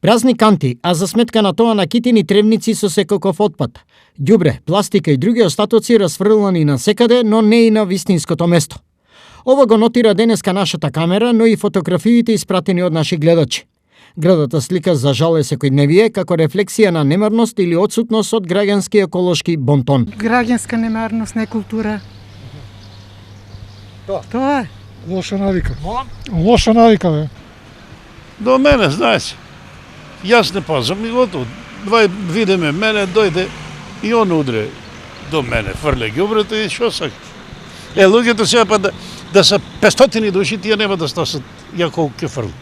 Празни канти, а за сметка на тоа накитени тревници со секаков отпад. Ѓубре, пластика и други остатоци расфрлани на секаде, но не и на вистинското место. Ова го нотира денеска нашата камера, но и фотографиите испратени од наши гледачи. Градата слика за жал е секојдневие како рефлексија на немарност или отсутност од граѓански еколошки бонтон. Граѓанска немарност, не култура. Тоа е. Лоша навика. Лоша навика, бе. До мене, знаеш, јас не пазам и готово. Видиме мене, дојде и он удре до мене, фрле ѓубрето и шо сак. Луѓето сега па да се 500 души, тие нема да стасат јако ќе фрле.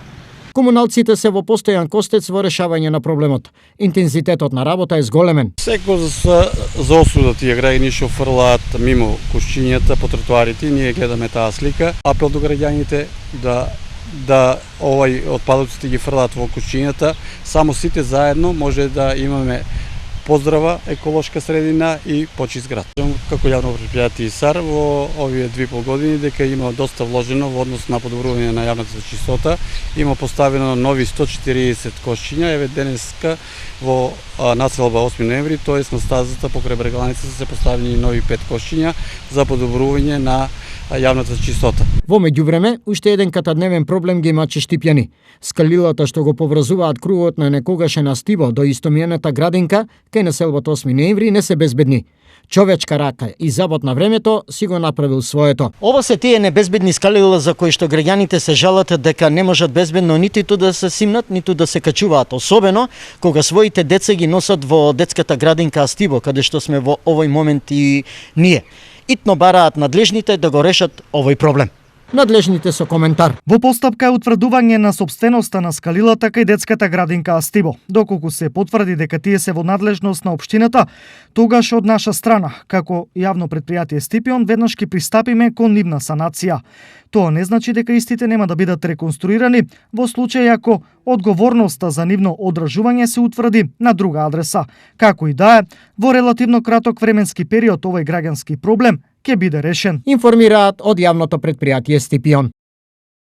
Комуналците се во постојан костец во решавање на проблемот. Интензитетот на работа е зголемен. Секој за осуда тие граѓани што фрлаат мимо кушчињата по тротоарите, ние гледаме таа слика. Апел до граѓаните да отпадоците ги фрлаат во кушчињата, само сите заедно може да имаме поздрава еколошка средина и почист град. Како јавно предпријатие САР во овие 2,5 години дека има доста вложено во однос на подобрување на јавната чистота, има поставено нови 140 кошчиња, еве денеска во населба 8 ноември, тоест на стазата покрај Брегаланица се поставени нови 5 кошчиња за подобрување на јавната чистота. Во меѓувреме, уште еден катадневен проблем ги мачи Штипјани. Скалилата што го поврзуваат кругот на некогашен Астибо до истомиената градинка кај населбата 8 ноември не се безбедни. Човечка рака и забот на времето си го направил своето. Ова се тие небезбедни скалила за кои што граѓаните се жалат дека не можат безбедно ниту да се симнат, ниту да се качуваат, особено кога своите деца ги носат во детската градинка Астибо, каде што сме во овој момент и ние. Итно бараат надлежните да го решат овој проблем. Надлежните со коментар. Во постапка е утврдување на сопственоста на скалилата кај детската градинка Астибо. Доколку се потврди дека тие се во надлежност на општината, тогаш од наша страна, како јавно предпријатие Стипион, веднаш ќе пристапиме кон нивна санација. Тоа не значи дека истите нема да бидат реконструирани во случај ако одговорноста за нивно одржување се утврди на друга адреса. Како и да е, во релативно краток временски период овој граѓански проблем ќе биде решен. Информираат од јавното предпријатие Стипион.